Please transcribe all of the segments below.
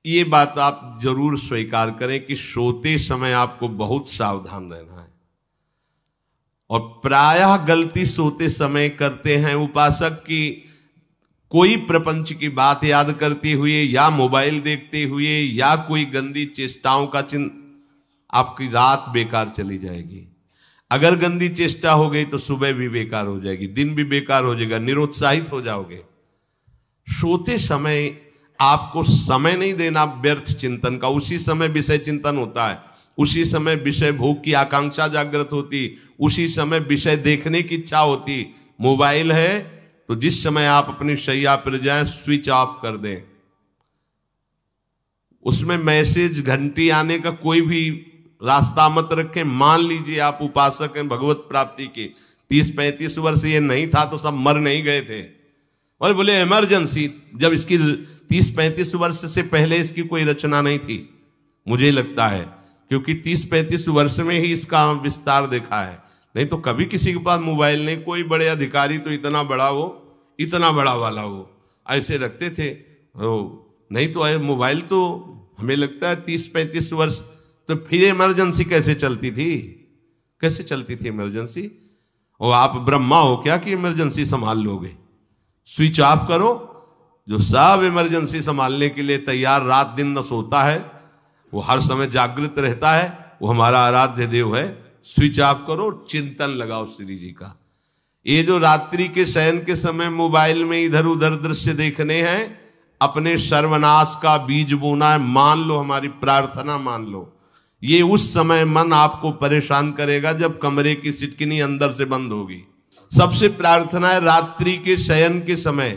ये बात आप जरूर स्वीकार करें कि सोते समय आपको बहुत सावधान रहना है। और प्रायः गलती सोते समय करते हैं उपासक की कोई प्रपंच की बात याद करते हुए या मोबाइल देखते हुए या कोई गंदी चेष्टाओं का आपकी रात बेकार चली जाएगी। अगर गंदी चेष्टा हो गई तो सुबह भी बेकार हो जाएगी, दिन भी बेकार हो जाएगा, निरुत्साहित हो जाओगे। सोते समय आपको समय नहीं देना व्यर्थ चिंतन का। उसी समय विषय चिंतन होता है, उसी समय विषय भोग की आकांक्षा जागृत होती, उसी समय विषय देखने की इच्छा होती। मोबाइल है तो जिस समय आप अपनी शैया पर जाएं स्विच ऑफ कर दें। उसमें मैसेज घंटी आने का कोई भी रास्ता मत रखें। मान लीजिए आप उपासक हैं भगवत प्राप्ति के, 30-35 वर्ष ये नहीं था तो सब मर नहीं गए थे। और बोले इमरजेंसी, जब इसकी 30-35 वर्ष से पहले इसकी कोई रचना नहीं थी, मुझे लगता है, क्योंकि 30-35 वर्ष में ही इसका विस्तार देखा है। नहीं तो कभी किसी के पास मोबाइल नहीं। कोई बड़े अधिकारी तो इतना बड़ा वो, इतना बड़ा वाला वो ऐसे रखते थे। नहीं तो मोबाइल तो हमें लगता है 30-35 वर्ष। तो फिर इमरजेंसी कैसे चलती थी? कैसे चलती थी इमरजेंसी? और आप ब्रह्मा हो क्या कि इमरजेंसी संभाल लोगे? स्विच ऑफ करो। जो सब इमरजेंसी संभालने के लिए तैयार, रात दिन न सोता है, वो हर समय जागृत रहता है, वो हमारा आराध्य देव है। स्विच ऑफ करो, चिंतन लगाओ श्री जी का। ये जो रात्रि के शयन के समय मोबाइल में इधर उधर दृश्य देखने हैं, अपने सर्वनाश का बीज बोना है। मान लो, हमारी प्रार्थना मान लो, ये उस समय मन आपको परेशान करेगा जब कमरे की सिटकिनी अंदर से बंद होगी। सबसे प्रार्थना है रात्रि के शयन के समय।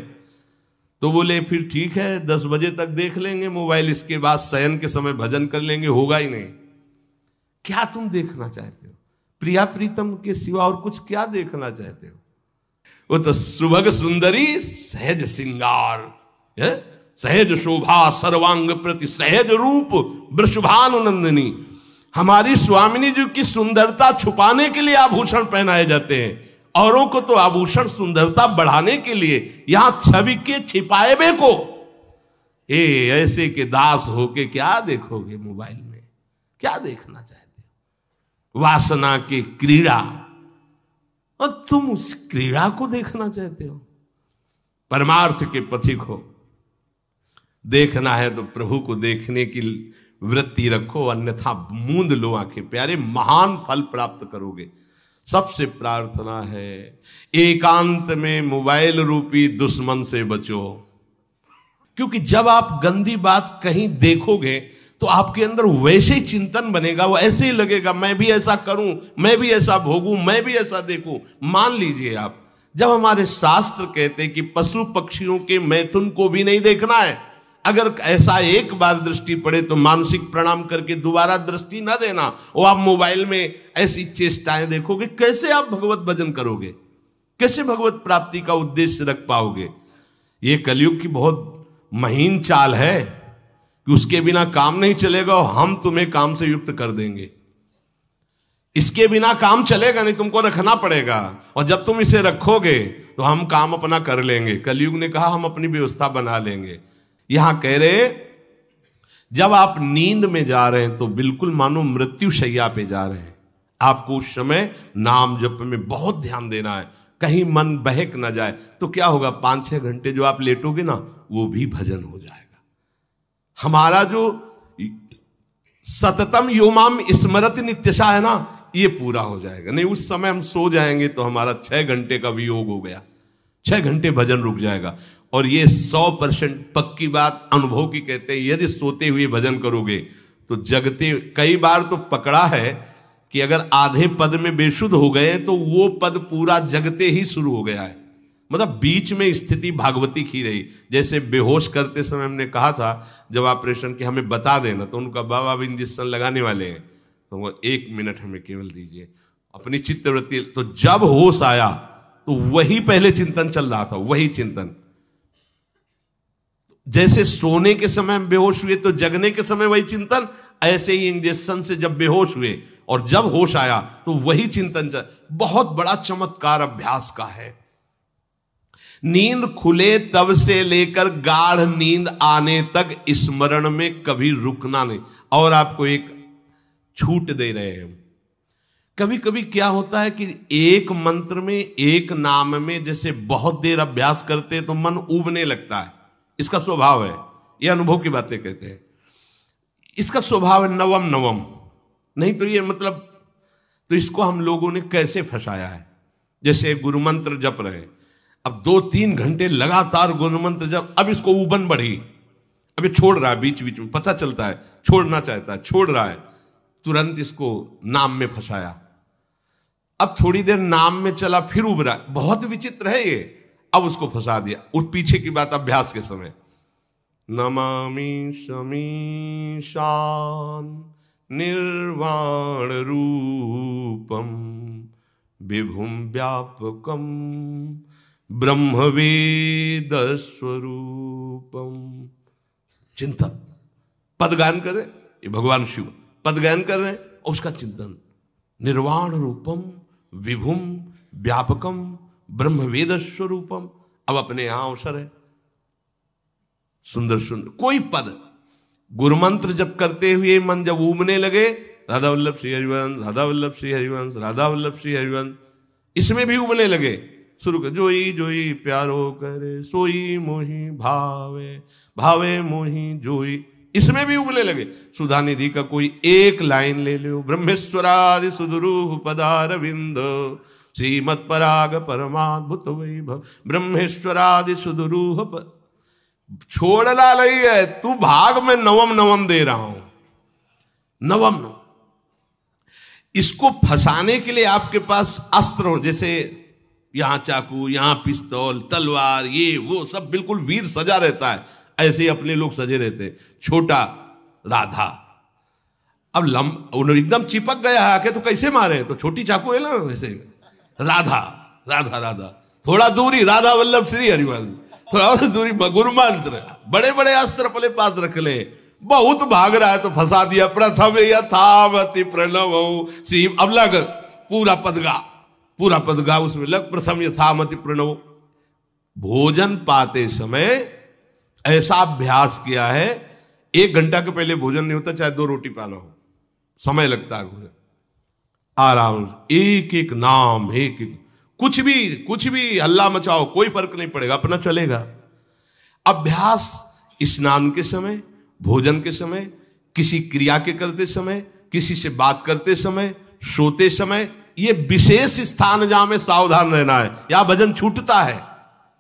तो बोले फिर ठीक है 10 बजे तक देख लेंगे मोबाइल, इसके बाद शयन के समय भजन कर लेंगे। होगा ही नहीं। क्या तुम देखना चाहते हो? प्रिया प्रीतम के सिवा और कुछ क्या देखना चाहते हो? वो तो सुभग सुंदरी सहज सिंगार है, सहज शोभा सर्वांग प्रति सहज रूप वृषभानुनंदिनी। हमारी स्वामिनी जी की सुंदरता छुपाने के लिए आभूषण पहनाए जाते हैं। औरों को तो आभूषण सुंदरता बढ़ाने के लिए, यहां छवि के छिपाए बे को ऐसे के दास होके क्या देखोगे मोबाइल में? क्या देखना चाहते हो? वासना की क्रीड़ा, और तुम उस क्रीड़ा को देखना चाहते हो? परमार्थ के पथिक हो। देखना है तो प्रभु को देखने की वृत्ति रखो, अन्यथा मूंद लो आंखें। प्यारे, महान फल प्राप्त करोगे। सबसे प्रार्थना है एकांत में मोबाइल रूपी दुश्मन से बचो। क्योंकि जब आप गंदी बात कहीं देखोगे तो आपके अंदर वैसे ही चिंतन बनेगा, वो ऐसे ही लगेगा मैं भी ऐसा करूं, मैं भी ऐसा भोगूं, मैं भी ऐसा देखूं। मान लीजिए आप, जब हमारे शास्त्र कहते हैं कि पशु पक्षियों के मैथुन को भी नहीं देखना है, अगर ऐसा एक बार दृष्टि पड़े तो मानसिक प्रणाम करके दोबारा दृष्टि न देना। और आप मोबाइल में ऐसी चेष्टाएं देखोगे, कैसे आप भगवत भजन करोगे? कैसे भगवत प्राप्ति का उद्देश्य रख पाओगे? ये कलयुग की बहुत महीन चाल है कि उसके बिना काम नहीं चलेगा और हम तुम्हें काम से युक्त कर देंगे। इसके बिना काम चलेगा नहीं, तुमको रखना पड़ेगा। और जब तुम इसे रखोगे तो हम काम अपना कर लेंगे। कलयुग ने कहा हम अपनी व्यवस्था बना लेंगे। यहां कह रहे जब आप नींद में जा रहे हैं तो बिल्कुल मानो मृत्यु शैया पे जा रहे हैं। आपको उस समय नाम जप में बहुत ध्यान देना है, कहीं मन बहक ना जाए। तो क्या होगा, 5-6 घंटे जो आप लेटोगे ना, वो भी भजन हो जाएगा। हमारा जो सततम योमाम स्मरति नित्यशा है ना, ये पूरा हो जाएगा। नहीं, उस समय हम सो जाएंगे तो हमारा 6 घंटे का वियोग हो गया, 6 घंटे भजन रुक जाएगा। और ये 100% पक्की बात अनुभव की कहते हैं। यदि सोते हुए भजन करोगे तो जगते, कई बार तो पकड़ा है कि अगर आधे पद में बेशुद्ध हो गए तो वो पद पूरा जगते ही शुरू हो गया है। मतलब बीच में स्थिति भागवती की रही। जैसे बेहोश करते समय हमने कहा था जब ऑपरेशन के हमें बता देना, तो उनका बाबा अब इंजेक्शन लगाने वाले हैं तो वो 1 मिनट हमें केवल दीजिए, अपनी चित्तवृत्ति। तो जब होश आया तो वही पहले चिंतन चल रहा था, वही चिंतन। जैसे सोने के समय बेहोश हुए तो जगने के समय वही चिंतन, ऐसे ही इंजेक्शन से जब बेहोश हुए और जब होश आया तो वही चिंतन चल। बहुत बड़ा चमत्कार अभ्यास का है। नींद खुले तब से लेकर गाढ़ नींद आने तक स्मरण में कभी रुकना नहीं। और आपको एक छूट दे रहे हैं। कभी कभी क्या होता है कि एक मंत्र में, एक नाम में जैसे बहुत देर अभ्यास करते तो मन उबने लगता है। इसका स्वभाव है, ये अनुभव की बातें कहते हैं। इसका स्वभाव है नवम नवम, नहीं तो ये मतलब, तो इसको हम लोगों ने कैसे फंसाया है। जैसे गुरु मंत्र जप रहे, अब 2-3 घंटे लगातार गुरु मंत्र जप, अब इसको उबन बढ़ी, अब ये छोड़ रहा है, बीच बीच में पता चलता है छोड़ना चाहता है, छोड़ रहा है, तुरंत इसको नाम में फंसाया। अब थोड़ी देर नाम में चला, फिर उब रहा है, बहुत विचित्र है ये, अब उसको फंसा दिया। उस पीछे की बात अभ्यास के समय, नमामि शमीशान निर्वाण रूपम विभुम व्यापकम ब्रह्मवेद स्वरूपम। चिंतन, पदगान कर रहे, ये भगवान शिव पदगान कर रहे हैं, और उसका चिंतन, निर्वाण रूपम विभुम व्यापकम ब्रह्मवेद स्वरूपम। अब अपने यहां अवसर है, सुंदर सुंदर कोई पद गुरु मंत्र जब करते हुए मन जब उबने लगे, राधा वल्लभ श्री हरिवंश, राधा वल्लभ श्री हरिवंश, राधा वल्लभ श्री हरिवंश, इसमें भी उबने लगे, शुरू कर, जोई जोई प्यारो करे सोई मोही भावे, भावे मोही जोई, इसमें भी उबने लगे। सुधा निधि का कोई एक लाइन ले लो, ब्रह्मेश्वरादि सुदुरूह पदारविंद श्रीमत् पराग परमाद्भुत वैभव, ब्रह्मेश्वरादि सुदुरूह छोड़ना नहीं है, तू भाग में नवम नवम दे रहा हूं, नवम नवम। इसको फंसाने के लिए आपके पास अस्त्र हो, जैसे यहां चाकू, यहां पिस्तौल, तलवार, ये वो सब बिल्कुल वीर सजा रहता है, ऐसे ही अपने लोग सजे रहते। छोटा राधा, अब एकदम चिपक गया है आके, तो कैसे मारे, तो छोटी चाकू है ना वैसे, राधा राधा राधा, थोड़ा दूरी राधा वल्लभ श्री हरिवंश, थोड़ा और दूरी गुरु मंत्र, बड़े बड़े अस्त्र अपने पास रख ले, बहुत भाग रहा है तो फंसा दिया। प्रथम यथावति प्रणव श्री, अब लग पूरा पदगा, पूरा पदगा उसमें लग, प्रथम यथामति प्रणव। भोजन पाते समय ऐसा अभ्यास किया है, 1 घंटा के पहले भोजन नहीं होता, चाहे 2 रोटी पाना हो, समय लगता है भोजन, आराम से एक एक नाम, एक एक, कुछ भी हल्ला मचाओ, कोई फर्क नहीं पड़ेगा, अपना चलेगा। अभ्यास स्नान के समय, भोजन के समय, किसी क्रिया के करते समय, किसी से बात करते समय, सोते समय, ये विशेष स्थान जहां में सावधान रहना है। यहां भजन छूटता है,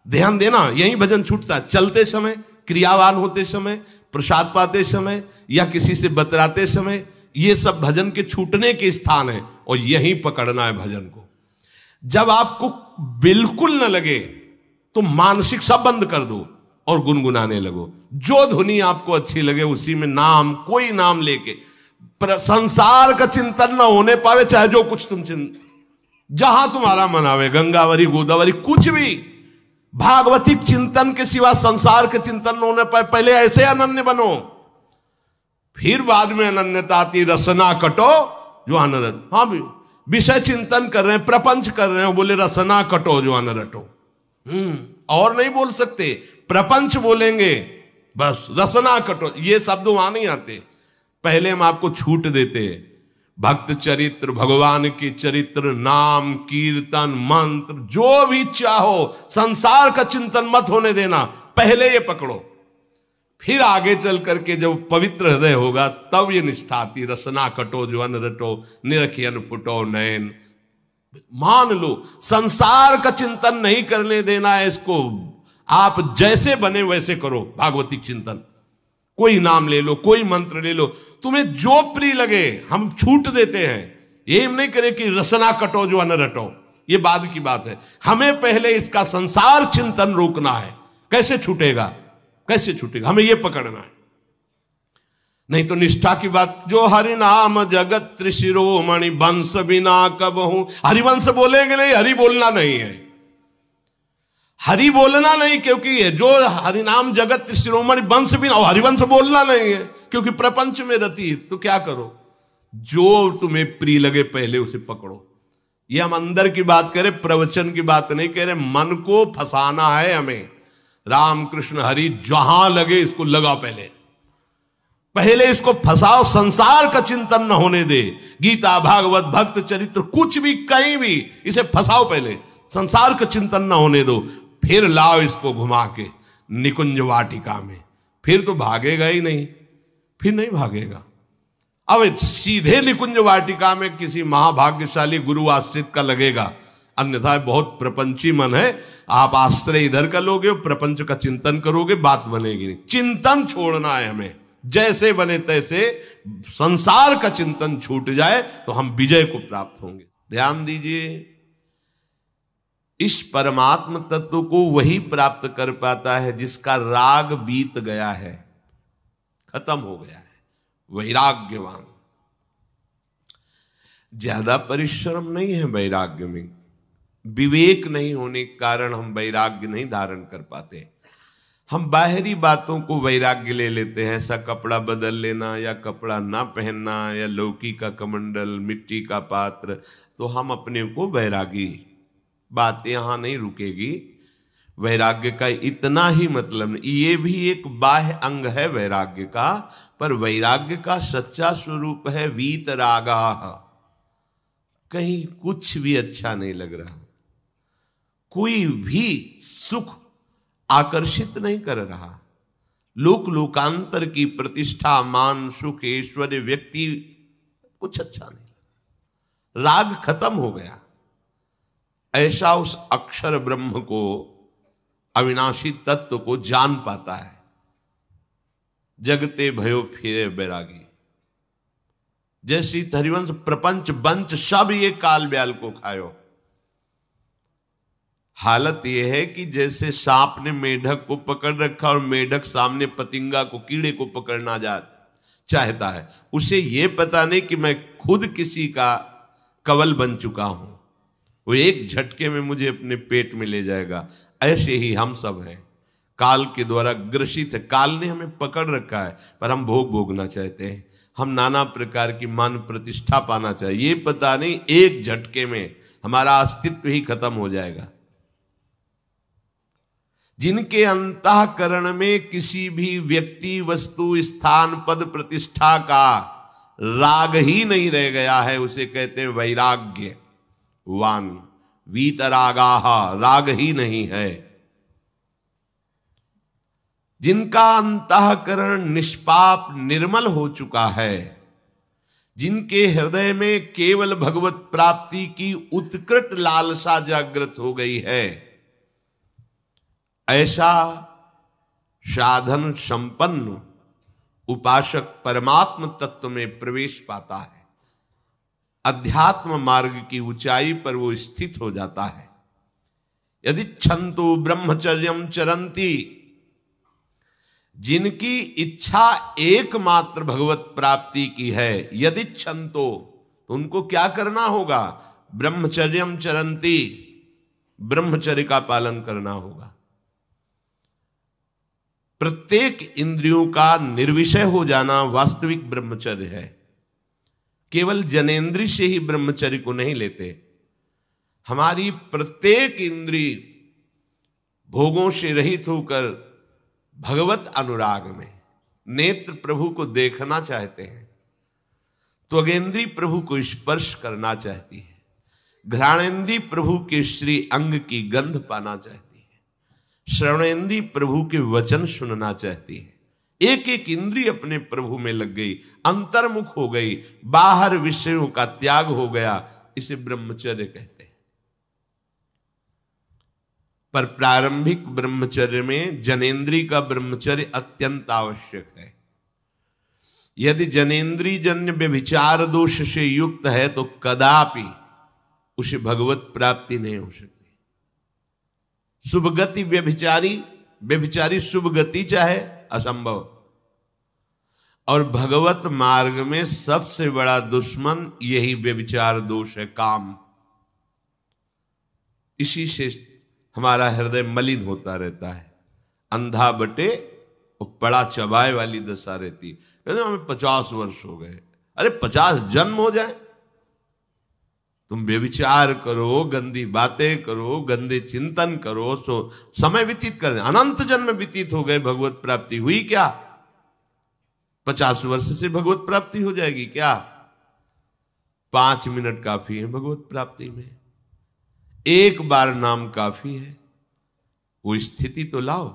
ध्यान देना, यही भजन छूटता है। चलते समय, क्रियावान होते समय, प्रसाद पाते समय, या किसी से बतराते समय, ये सब भजन के छूटने के स्थान है, और यही पकड़ना है भजन को। जब आपको बिल्कुल न लगे तो मानसिक सब बंद कर दो और गुनगुनाने लगो, जो धुनी आपको अच्छी लगे उसी में नाम, कोई नाम लेके, संसार का चिंतन न होने पावे, चाहे जो कुछ तुम जहां तुम्हारा मन आवे, गंगावरी गोदावरी, कुछ भी, भागवतिक चिंतन के सिवा संसार के चिंतन न होने पाए। पहले ऐसे अनन्य बनो, फिर बाद में अनन्यता आती, रसना कटो जो अनरट। हाँ भी विषय चिंतन कर रहे हैं, प्रपंच कर रहे हैं, बोले रसना कटो जो अनरटो, और नहीं बोल सकते, प्रपंच बोलेंगे बस, रसना कटो, ये शब्द वहां नहीं आते। पहले हम आपको छूट देते, भक्त चरित्र, भगवान की चरित्र, नाम, कीर्तन, मंत्र, जो भी चाहो, संसार का चिंतन मत होने देना, पहले ये पकड़ो, फिर आगे चल करके जब पवित्र हृदय होगा तब ये निष्ठा आती, रसना कटो जो अन रटो, निरखियन फुटो नयन। मान लो संसार का चिंतन नहीं करने देना है इसको, आप जैसे बने वैसे करो भागवतिक चिंतन, कोई नाम ले लो, कोई मंत्र ले लो, तुम्हें जो प्रिय लगे, हम छूट देते हैं। ये हम नहीं करें कि रसना कटो जो अन रटो, ये बाद की बात है, हमें पहले इसका संसार चिंतन रोकना है। कैसे छूटेगा, कैसे छूटेगा, हमें यह पकड़ना है, नहीं तो निष्ठा की बात। जो हरि नाम जगत त्रिशिरोमणि वंश बिना कब हूं, हरिवंश बोलेंगे नहीं, हरि बोलना नहीं है, हरि बोलना नहीं, क्योंकि जो हरिनाम जगत त्रिशिरोमणि वंश बिना, और हरिवंश बोलना नहीं है क्योंकि प्रपंच में रति। तो क्या करो, जो तुम्हें प्रिय लगे पहले उसे पकड़ो, ये हम अंदर की बात करें, प्रवचन की बात नहीं कह रहे। मन को फंसाना है हमें। राम कृष्ण हरि जहां लगे इसको लगाओ, पहले इसको फंसाओ, संसार का चिंतन न होने दे। गीता भागवत भक्त चरित्र कुछ भी कहीं भी इसे फंसाओ, पहले संसार का चिंतन न होने दो, फिर लाओ इसको घुमा के निकुंज वाटिका में। फिर तो भागेगा ही नहीं, फिर नहीं भागेगा। अब सीधे निकुंज वाटिका में किसी महाभाग्यशाली गुरु आश्रित का लगेगा, अन्यथा बहुत प्रपंची मन है। आप आश्रय इधर का लोगे, प्रपंच का चिंतन करोगे, बात बनेगी नहीं। चिंतन छोड़ना है हमें, जैसे बने तैसे संसार का चिंतन छूट जाए तो हम विजय को प्राप्त होंगे। ध्यान दीजिए, इस परमात्म तत्व को वही प्राप्त कर पाता है जिसका राग बीत गया है, खत्म हो गया है, वैराग्यवान। ज्यादा परिश्रम नहीं है वैराग्य में, विवेक नहीं होने के कारण हम वैराग्य नहीं धारण कर पाते। हम बाहरी बातों को वैराग्य ले लेते हैं, ऐसा कपड़ा बदल लेना या कपड़ा ना पहनना या लौकी का कमंडल, मिट्टी का पात्र, तो हम अपने को वैरागी। बात यहां नहीं रुकेगी। वैराग्य का इतना ही मतलब नहीं, ये भी एक बाह्य अंग है वैराग्य का, पर वैराग्य का सच्चा स्वरूप है वीतरागा। कहीं कुछ भी अच्छा नहीं लग रहा, कोई भी सुख आकर्षित नहीं कर रहा, लोक लोकांतर की प्रतिष्ठा, मान, सुख, ऐश्वर्य, व्यक्ति, कुछ अच्छा नहीं, राग खत्म हो गया। ऐसा उस अक्षर ब्रह्म को, अविनाशी तत्व को जान पाता है। जगते भयो फिरे बैरागी। जैसी हरिवंश प्रपंच बंच सब ये काल ब्याल को खायो। हालत यह है कि जैसे सांप ने मेढक को पकड़ रखा और मेढक सामने पतिंगा को, कीड़े को पकड़ना चाहता है। उसे यह पता नहीं कि मैं खुद किसी का कवल बन चुका हूं, वो एक झटके में मुझे अपने पेट में ले जाएगा। ऐसे ही हम सब हैं, काल के द्वारा ग्रसित है। काल ने हमें पकड़ रखा है, पर हम भोग भोगना चाहते हैं। हम नाना प्रकार की मान प्रतिष्ठा पाना चाहिए, ये पता नहीं एक झटके में हमारा अस्तित्व ही खत्म हो जाएगा। जिनके अंतःकरण में किसी भी व्यक्ति, वस्तु, स्थान, पद, प्रतिष्ठा का राग ही नहीं रह गया है, उसे कहते हैं वैराग्यवान। वीतरागाः, राग ही नहीं है। जिनका अंतःकरण निष्पाप निर्मल हो चुका है, जिनके हृदय में केवल भगवत प्राप्ति की उत्कट लालसा जागृत हो गई है, ऐसा साधन संपन्न उपासक परमात्म तत्व में प्रवेश पाता है। अध्यात्म मार्ग की ऊंचाई पर वो स्थित हो जाता है। यदि छंतु ब्रह्मचर्यम चरंती, जिनकी इच्छा एकमात्र भगवत प्राप्ति की है, यदि छंतो, तो उनको क्या करना होगा? ब्रह्मचर्यम चरंती, ब्रह्मचर्य का पालन करना होगा। प्रत्येक इंद्रियों का निर्विषय हो जाना वास्तविक ब्रह्मचर्य है। केवल जनेंद्रिय से ही ब्रह्मचर्य को नहीं लेते। हमारी प्रत्येक इंद्रिय भोगों से रहित होकर भगवत अनुराग में, नेत्र प्रभु को देखना चाहते हैं, त्वगेंद्री प्रभु को स्पर्श करना चाहती है, घ्राणेंद्री प्रभु के श्री अंग की गंध पाना चाहती है, श्रवणेंद्री प्रभु के वचन सुनना चाहती है। एक एक इंद्रिय अपने प्रभु में लग गई, अंतर्मुख हो गई, बाहर विषयों का त्याग हो गया। इसे ब्रह्मचर्य कहते हैं। पर प्रारंभिक ब्रह्मचर्य में जनेंद्रिय का ब्रह्मचर्य अत्यंत आवश्यक है। यदि जनेंद्रिय जन्य व्यभिचार दोष से युक्त है तो कदापि उसे भगवत प्राप्ति नहीं हो सकती। शुभ गति व्यभिचारी शुभ गति चाहे, असंभव। और भगवत मार्ग में सबसे बड़ा दुश्मन यही व्यभिचार दोष है, काम। इसी से हमारा हृदय मलिन होता रहता है, अंधा बटे और पड़ा चबाए वाली दशा रहती है। कहते हमें 50 वर्ष हो गए। अरे 50 जन्म हो जाए, तुम व्यभिचार करो, गंदी बातें करो, गंदे चिंतन करो, सो समय व्यतीत कर, अनंत जन्म व्यतीत हो गए, भगवत प्राप्ति हुई क्या? 50 वर्ष से भगवत प्राप्ति हो जाएगी क्या? 5 मिनट काफी है भगवत प्राप्ति में, एक बार नाम काफी है। वो स्थिति तो लाओ।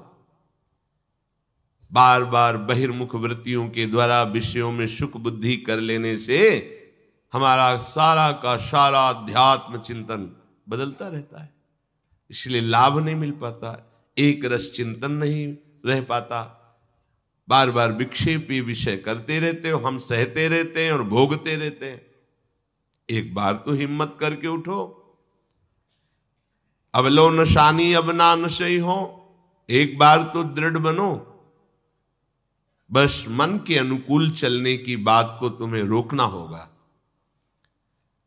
बार बार बहिर्मुख वृत्तियों के द्वारा विषयों में सुख बुद्धि कर लेने से हमारा सारा का सारा अध्यात्म चिंतन बदलता रहता है, इसलिए लाभ नहीं मिल पाता, एक रस चिंतन नहीं रह पाता। बार बार विक्षेपी विषय करते रहते हो, हम सहते रहते हैं और भोगते रहते हैं। एक बार तो हिम्मत करके उठो, अवलो नशानी अब ना नशई हो, एक बार तो दृढ़ बनो। बस मन के अनुकूल चलने की बात को तुम्हें रोकना होगा,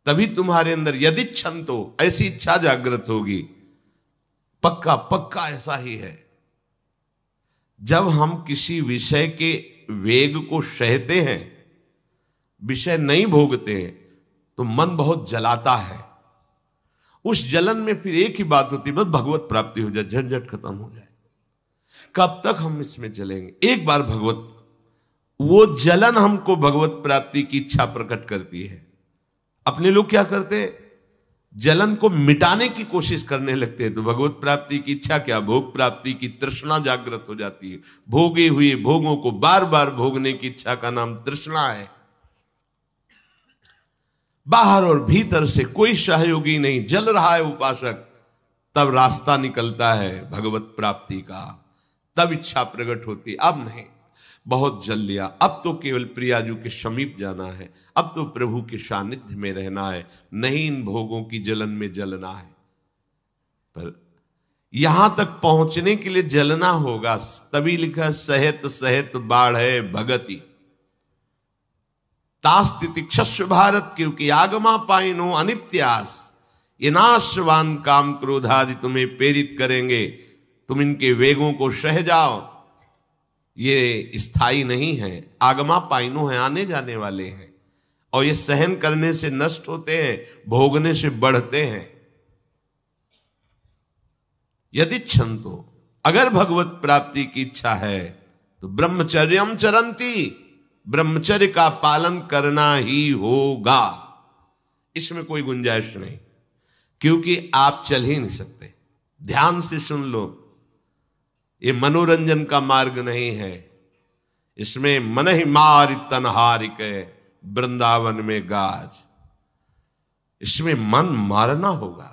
तभी तुम्हारे अंदर यदि क्षंतो, ऐसी इच्छा जागृत होगी। पक्का पक्का ऐसा ही है, जब हम किसी विषय के वेग को सहते हैं, विषय नहीं भोगते हैं, तो मन बहुत जलाता है। उस जलन में फिर एक ही बात होती है, बस भगवत प्राप्ति हो जाए, झंझट खत्म हो जाए। कब तक हम इसमें चलेंगे? एक बार भगवत, वो जलन हमको भगवत प्राप्ति की इच्छा प्रकट करती है। अपने लोग क्या करते हैं, जलन को मिटाने की कोशिश करने लगते हैं, तो भगवत प्राप्ति की इच्छा क्या, भोग प्राप्ति की तृष्णा जागृत हो जाती है। भोगे हुए भोगों को बार बार भोगने की इच्छा का नाम तृष्णा है। बाहर और भीतर से कोई सहयोगी नहीं, जल रहा है उपासक, तब रास्ता निकलता है भगवत प्राप्ति का, तब इच्छा प्रकट होती। अब नहीं, बहुत जल लिया, अब तो केवल प्रियाजू के समीप जाना है, अब तो प्रभु के सानिध्य में रहना है, नहीं इन भोगों की जलन में जलना है। पर यहां तक पहुंचने के लिए जलना होगा, तभी लिखा सहित सहित बाढ़ है भगति तास्तिति क्षस्व भारत, क्योंकि आगमा पाइनो अनित्यास, ये नाशवान काम क्रोध आदि तुम्हें प्रेरित करेंगे, तुम इनके वेगों को सह जाओ। ये स्थायी नहीं है, आगमा पाइनो है, आने जाने वाले हैं, और ये सहन करने से नष्ट होते हैं, भोगने से बढ़ते हैं। यदि क्षंतो, अगर भगवत प्राप्ति की इच्छा है तो ब्रह्मचर्यम चरंती, ब्रह्मचर्य का पालन करना ही होगा, इसमें कोई गुंजाइश नहीं, क्योंकि आप चल ही नहीं सकते। ध्यान से सुन लो, ये मनोरंजन का मार्ग नहीं है, इसमें मन ही मार तनहारिक वृंदावन में गाज, इसमें मन मारना होगा।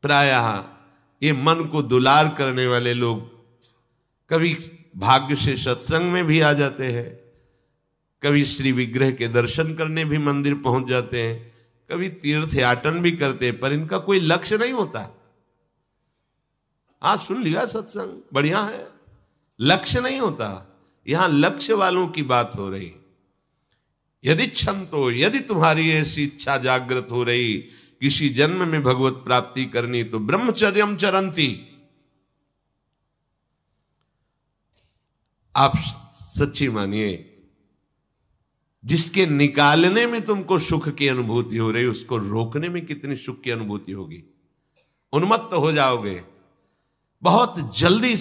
प्रायः ये मन को दुलार करने वाले लोग कभी भाग्य से सत्संग में भी आ जाते हैं, कभी श्री विग्रह के दर्शन करने भी मंदिर पहुंच जाते हैं, कभी तीर्थ याटन भी करते हैं, पर इनका कोई लक्ष्य नहीं होता। आज सुन लिया सत्संग, बढ़िया है, लक्ष्य नहीं होता। यहां लक्ष्य वालों की बात हो रही। यदि क्षंतो, यदि तुम्हारी ऐसी इच्छा जागृत हो रही किसी जन्म में भगवत प्राप्ति करनी, तो ब्रह्मचर्यम चरंती, आप सच्ची मानिए, जिसके निकालने में तुमको सुख की अनुभूति हो रही, उसको रोकने में कितनी सुख की अनुभूति होगी। उन्मत्त हो जाओगे, बहुत जल्दी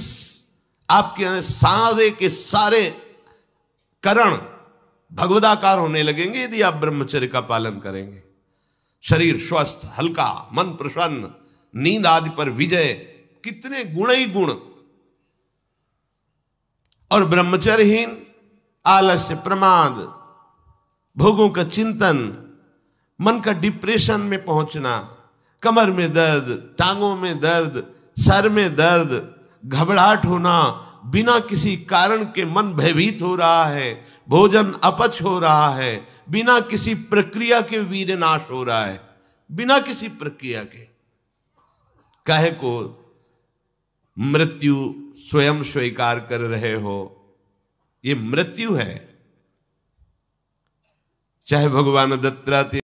आपके सारे के सारे करण भगवदाकार होने लगेंगे यदि आप ब्रह्मचर्य का पालन करेंगे। शरीर स्वस्थ, हल्का, मन प्रसन्न, नींद आदि पर विजय, कितने गुण ही गुण। और ब्रह्मचर्यहीन आलस्य, प्रमाद, भोगों का चिंतन, मन का डिप्रेशन में पहुंचना, कमर में दर्द, टांगों में दर्द, सर में दर्द, घबराहट होना, बिना किसी कारण के मन भयभीत हो रहा है, भोजन अपच हो रहा है, बिना किसी प्रक्रिया के वीरनाश हो रहा है, बिना किसी प्रक्रिया के। काहे को मृत्यु स्वयं स्वीकार कर रहे हो, ये मृत्यु है। चाहे भगवान दत्तात्रेय